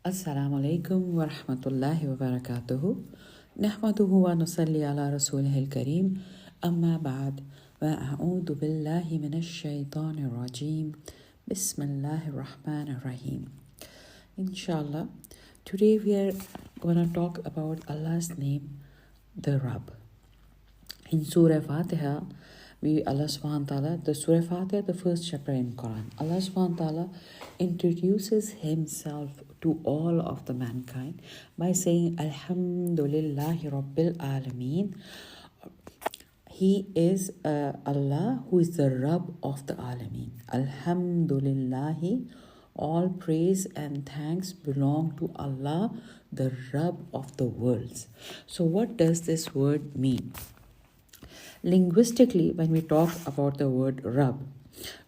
Assalamu alaikum wa rahmatullahi wa barakatuhu. Nahmaduhu wa nusalli ala rasulih al-kareem. Amma ba'd. Wa a'udhu billahi minash shaitanir rajim. Bismillahir rahmanir rahim. Inshallah, today we are going to talk about Allah's name, the Rabb. In Surah Fatiha, Allah subhanahu wa ta'ala, the Surah Fatiha, the first chapter in Quran, Allah subhanahu wa ta'ala introduces himself to all of the mankind by saying, Alhamdulillahi Rabbil Alameen. He is Allah who is the Rabb of the Alameen. Alhamdulillahi, all praise and thanks belong to Allah, the Rabb of the worlds. So what does this word mean? Linguistically, when we talk about the word Rabb,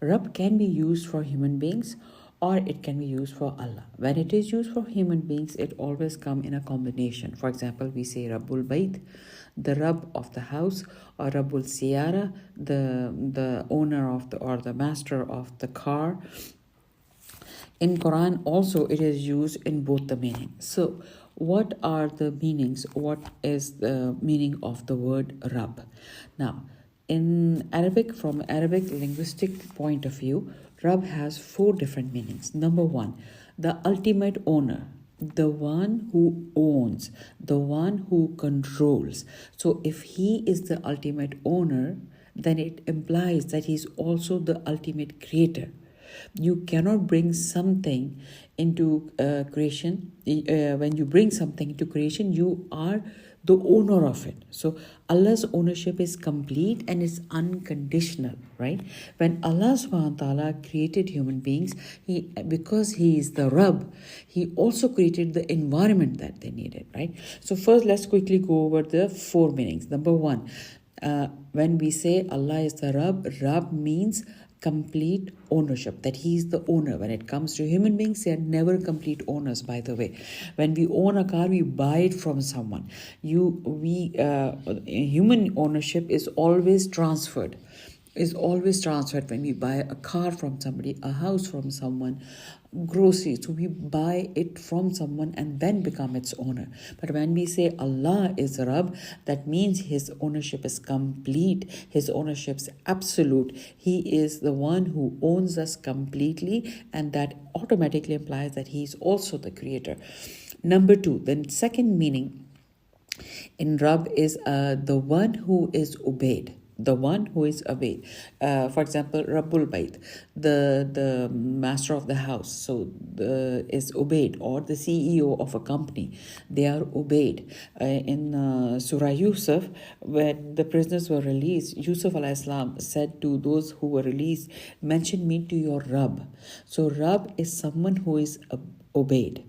Rabb can be used for human beings or it can be used for Allah. When it is used for human beings, it always comes in a combination. For example, we say Rabbul Bayt, the Rabb of the house, or Rabbul Siyara, the owner of the master of the car. In Quran also it is used in both the meanings. So what are the meanings? What is the meaning of the word Rabb? Now, in Arabic, from Arabic linguistic point of view, Rabb has 4 different meanings. Number 1, the ultimate owner, the one who owns, the one who controls. So if he is the ultimate owner, then it implies that he is also the ultimate creator. You cannot bring something into creation. When you bring something into creation, you are the owner of it. So Allah's ownership is complete and it's unconditional, right? When Allah subhanahu wa ta'ala created human beings, because he is the Rabb, he also created the environment that they needed, right? So first let's quickly go over the 4 meanings. Number 1, when we say Allah is the Rabb, Rabb means complete ownership, that he is the owner. When it comes to human beings, they are never complete owners, by the way. When we own a car, we buy it from someone. Human ownership is always transferred. When we buy a car from somebody, a house from someone, groceries, so we buy it from someone and then become its owner. But when we say Allah is Rabb, that means his ownership is complete, his ownership is absolute. He is the one who owns us completely, and that automatically implies that he is also the creator. Number 2, the second meaning in Rabb is the one who is obeyed. The one who is obeyed. For example, Rabbul Bayt, the master of the house, so is obeyed, or the CEO of a company, they are obeyed. In Surah Yusuf, when the prisoners were released, Yusuf alayhi salam said to those who were released, mention me to your Rabb. So Rabb is someone who is obeyed.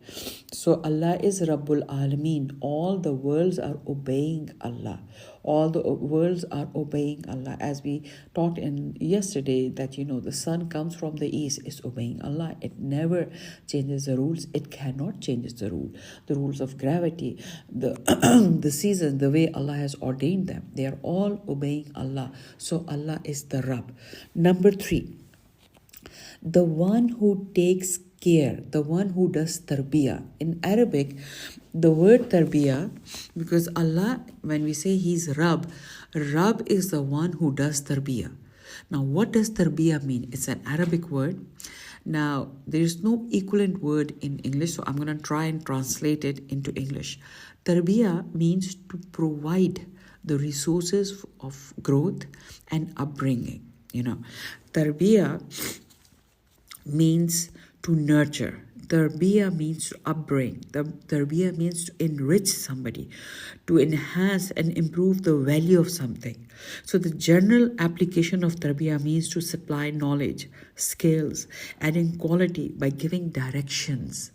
So Allah is Rabbul Alameen. All the worlds are obeying Allah. All the worlds are obeying Allah. As we taught in yesterday, that the sun comes from the east, is obeying Allah. It never changes the rules. It cannot change the rules of gravity, the the season, the way Allah has ordained them. They are all obeying Allah. So Allah is the Rabb. Number 3, the one who takes care, the one who does tarbiyah. In Arabic, the word tarbiyah, because Allah, when we say he's Rabb, Rabb is the one who does tarbiyah. Now, what does tarbiyah mean? It's an Arabic word. Now, there is no equivalent word in English, so I'm going to try and translate it into English. Tarbiyah means to provide the resources of growth and upbringing. Tarbiyah means to nurture. Tarbiyah means to upbring. Tarbiyah means to enrich somebody, to enhance and improve the value of something. So the general application of tarbiyah means to supply knowledge, skills, adding quality by giving directions.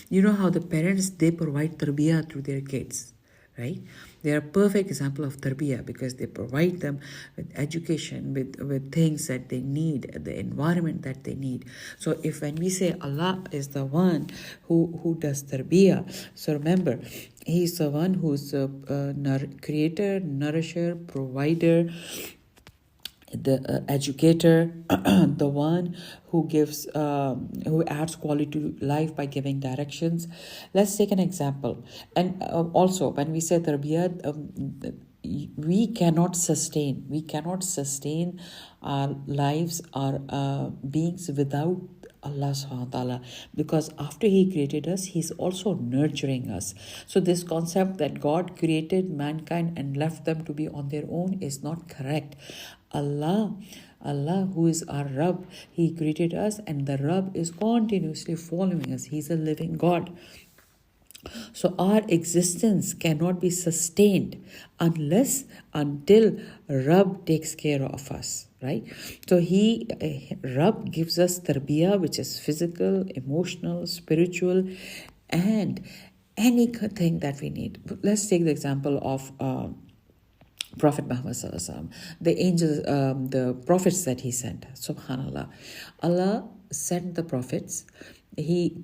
You know how the parents, they provide tarbiyah to their kids, right? They are a perfect example of tarbiyah because they provide them with education, with things that they need, the environment that they need. So if when we say Allah is the one who does tarbiyah, so remember, he is the one who is the creator, nourisher, provider, the educator, the one who gives, who adds quality to life by giving directions. Let's take an example. And also, when we say tarbiyat, we cannot sustain our lives, our beings without Allah subhanahu wa ta'ala, because after He created us, He's also nurturing us. So this concept that God created mankind and left them to be on their own is not correct. Allah, who is our Rabb, He created us, and the Rabb is continuously following us. He's a living God. So our existence cannot be sustained until Rabb takes care of us, right? So Rabb gives us tarbiyah, which is physical, emotional, spiritual, and anything that we need. Let's take the example of Prophet Muhammad Sallallahu Alaihi Wasallam, the angels, the prophets that he sent. Subhanallah, Allah sent the prophets. He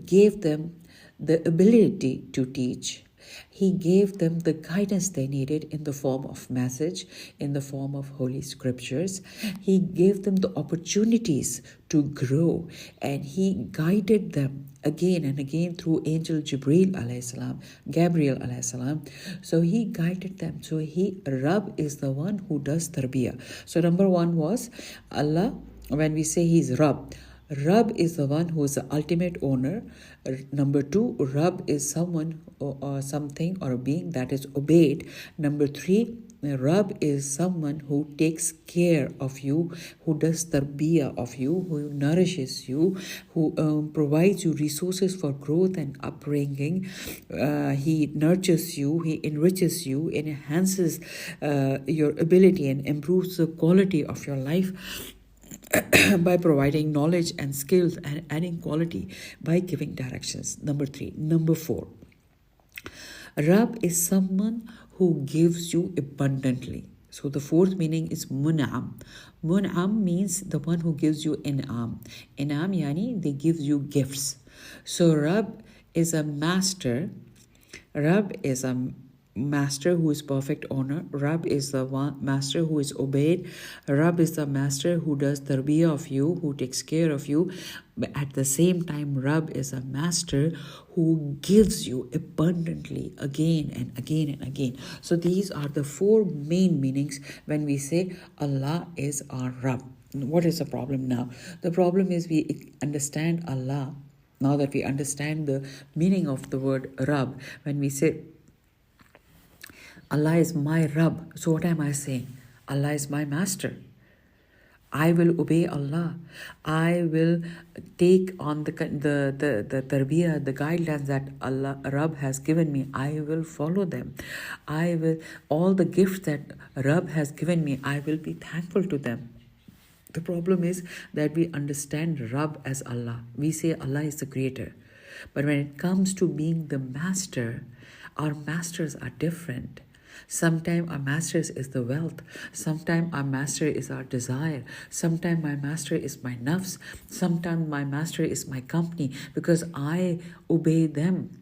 gave them the ability to teach. He gave them the guidance they needed in the form of message, in the form of holy scriptures. He gave them the opportunities to grow, and He guided them again and again through angel Jibreel alayhi salam, Gabriel alayhi salam. So He guided them. So Rabb is the one who does tarbiyah. So number one was Allah. When we say He's Rabb is the one who is the ultimate owner. Number two, Rabb is someone or something or a being that is obeyed. Number three, Rabb is someone who takes care of you, who does tarbiyah of you, who nourishes you, who provides you resources for growth and upbringing. He nurtures you, He enriches you, enhances your ability and improves the quality of your life by providing knowledge and skills and adding quality by giving directions. Number three. Number four, Rabb is someone who gives you abundantly. So the fourth meaning is mun'am. Mun'am means the one who gives you in'am. In'am yani they give you gifts. So Rabb is a master. Rabb is a master who is perfect owner. Rabb is the one master who is obeyed. Rabb is the master who does tarbiyah of you, who takes care of you. But at the same time, Rabb is a master who gives you abundantly again and again and again. So these are the four main meanings when we say Allah is our Rabb. What is the problem now? The problem is we understand Allah. Now that we understand the meaning of the word Rabb, when we say Allah is my Rabb, so what am I saying? Allah is my master. I will obey Allah. I will take on the tarbiyah, the guidelines that Allah Rabb has given me. I will follow them. I will all the gifts that Rabb has given me. I will be thankful to them. The problem is that we understand Rabb as Allah. We say Allah is the creator. But when it comes to being the master, our masters are different. Sometimes our master is the wealth. Sometimes our master is our desire. Sometimes my master is my nafs. Sometimes my master is my company, because I obey them.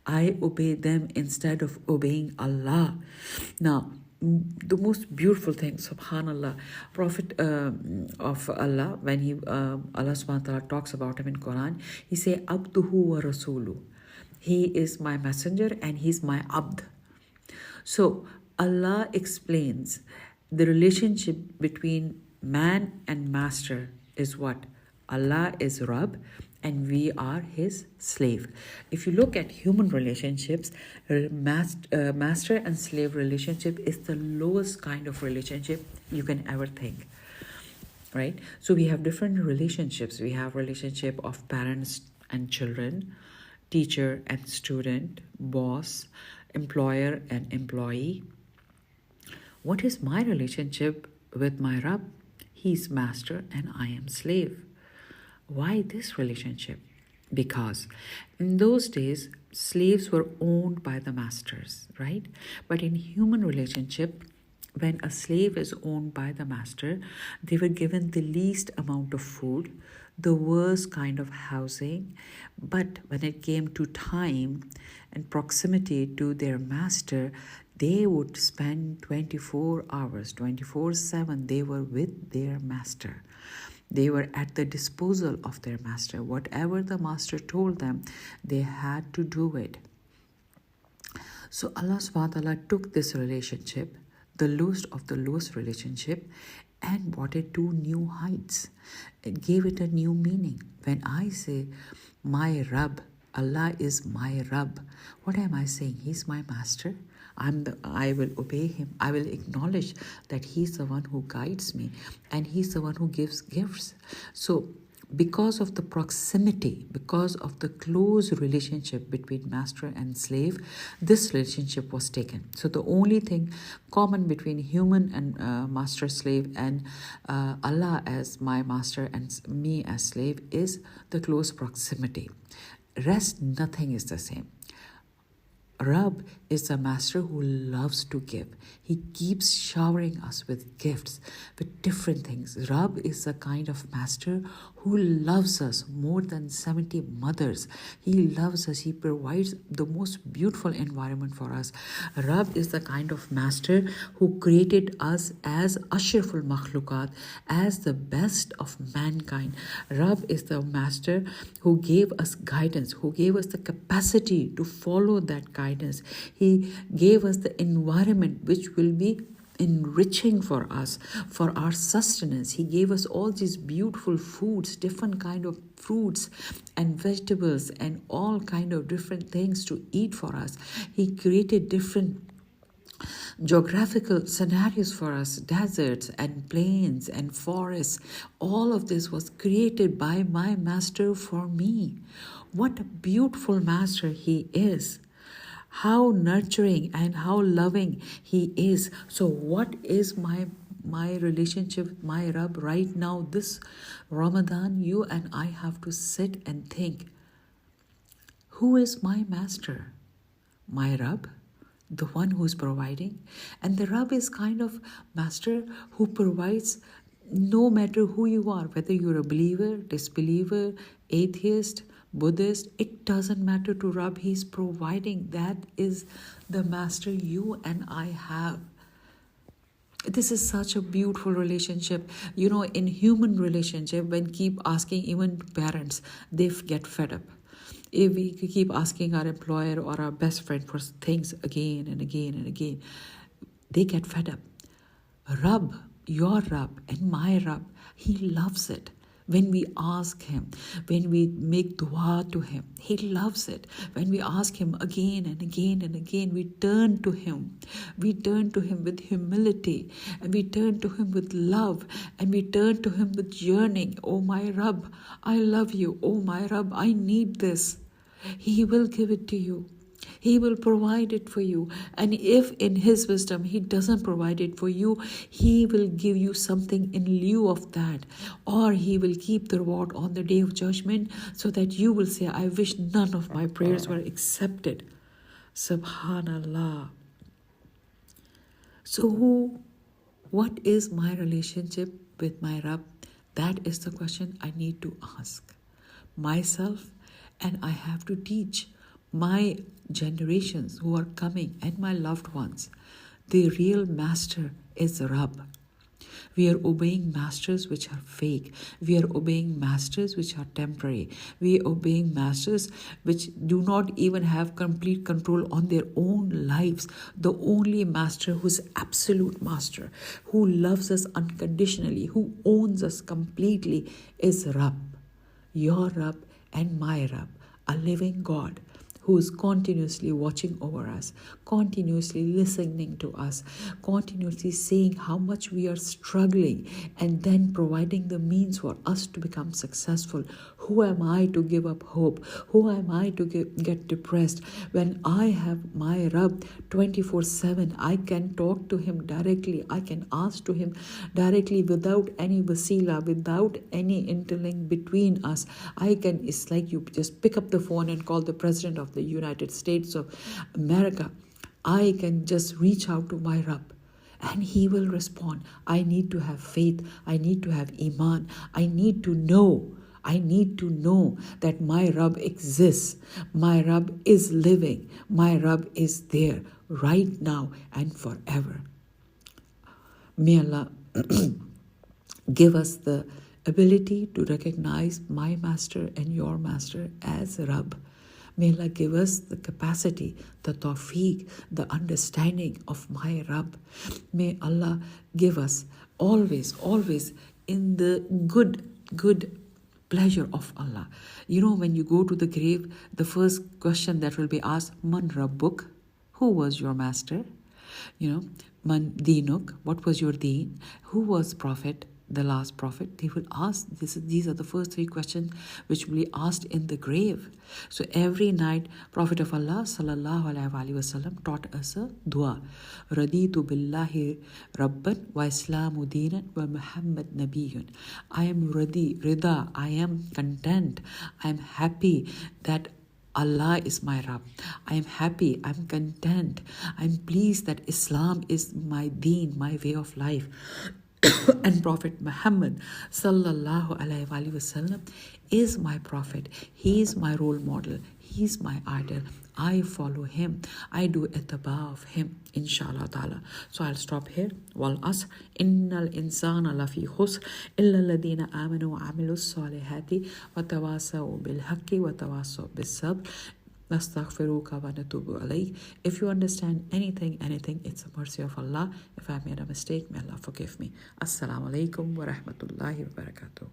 I obey them instead of obeying Allah. Now, the most beautiful thing, subhanallah, Prophet of Allah, when Allah subhanahu wa ta'ala talks about him in Quran, he say, Abduhu wa Rasulu. He is my messenger and he's my abd. So Allah explains the relationship between man and master is what? Allah is Rabb and we are His slave. If you look at human relationships, master and slave relationship is the lowest kind of relationship you can ever think. Right? So we have different relationships. We have relationship of parents and children, teacher and student, boss, employer and employee. What is my relationship with my Rabb? He is master and I am slave. Why this relationship? Because in those days, slaves were owned by the masters, right? But in human relationship, when a slave is owned by the master, they were given the least amount of food, the worst kind of housing. But when it came to time and proximity to their master, They would spend 24 hours, 24/7, they were with their master. They were at the disposal of their master. Whatever the master told them, they had to do it. So Allah subhanahu wa ta'ala took this relationship, the lowest of the lowest relationship, and brought it to new heights. It gave it a new meaning. When I say, my Rabb, Allah is my Rabb, what am I saying? He's my master. I will obey him. I will acknowledge that he's the one who guides me and he's the one who gives gifts. So because of the proximity, because of the close relationship between master and slave, this relationship was taken. So the only thing common between human and master-slave and Allah as my master and me as slave is the close proximity. Rest, nothing is the same. Rabb is a master who loves to give. He keeps showering us with gifts, with different things. Rabb is the kind of master who loves us more than 70 mothers. He loves us. He provides the most beautiful environment for us. Rabb is the kind of master who created us as ashraful makhlukat, as the best of mankind. Rabb is the master who gave us guidance, who gave us the capacity to follow that guidance. He gave us the environment which will be enriching for us, for our sustenance. He gave us all these beautiful foods, different kind of fruits and vegetables and all kind of different things to eat for us. He created different geographical scenarios for us, deserts and plains and forests. All of this was created by my master for me. What a beautiful master he is. How nurturing and how loving he is. So what is my relationship with my Rabb right now? This Ramadan, you and I have to sit and think, who is my master? My Rabb, the one who is providing. And the Rabb is kind of master who provides no matter who you are, whether you're a believer, disbeliever, atheist, Buddhist, it doesn't matter to Rabb. He's providing. That is the master you and I have. This is such a beautiful relationship. You know, in human relationship, when keep asking even parents, they get fed up. If we keep asking our employer or our best friend for things again and again and again, they get fed up. Rabb, your Rabb and my Rabb, he loves it. When we ask him, when we make dua to him, he loves it. When we ask him again and again and again, we turn to him. We turn to him with humility, and we turn to him with love, and we turn to him with yearning. Oh my Rabb, I love you. Oh my Rabb, I need this. He will give it to you. He will provide it for you. And if in his wisdom he doesn't provide it for you, he will give you something in lieu of that. Or he will keep the reward on the day of judgment so that you will say, I wish none of my prayers were accepted. Subhanallah. So what is my relationship with my Rabb? That is the question I need to ask myself, and I have to teach my generations who are coming and my loved ones. The real master is Rabb. We are obeying masters which are fake. We are obeying masters which are temporary. We are obeying masters which do not even have complete control on their own lives. The only master who is absolute master, who loves us unconditionally, who owns us completely is Rabb. Your Rabb and my Rabb, a living God who is continuously watching over us, continuously listening to us, continuously saying how much we are struggling, and then providing the means for us to become successful. Who am I to give up hope? Who am I to get depressed? When I have my Rabb 24/7, I can talk to him directly. I can ask to him directly without any wasila, without any interlink between us. It's like you just pick up the phone and call the president of the United States of America. I can just reach out to my Rabb and he will respond. I need to have faith. I need to have iman. I need to know. I need to know that my Rabb exists. My Rabb is living. My Rabb is there right now and forever. May Allah give us the ability to recognize my master and your master as Rabb. May Allah give us the capacity, the tawfiq, the understanding of my Rabb. May Allah give us always, always in the good pleasure of Allah. You know, when you go to the grave, the first question that will be asked, Man Rabbuk? Who was your master? You know, Man Dinuk? What was your deen? Who was prophet? The last prophet. They will ask, these are the first three questions which will be asked in the grave. So every night, Prophet of Allah sallallahu alaihi wasallam taught us a dua. Raditu billahi rabban wa islamu deenan wa Muhammad nabiyun. I am rida, I am content, I am happy that Allah is my Rabb. I am happy, I'm content, I'm pleased that Islam is my deen, my way of life. And Prophet Muhammad sallallahu alaihi wasallam is my prophet. He is my role model. He is my idol. I follow him. I do ittaba of him, inshallah ta'ala. So I'll stop here. Wal asr innal insana lafi khusr illa alladhina amanu wa amilus salihati wa tawasaw bil haqqi wa tawasaw bis sabr. Nastaghfiruka wa natubu alayk. If you understand anything, it's a mercy of Allah. If I made a mistake, may Allah forgive me. Assalamu alaikum wa rahmatullahi wa barakatuh.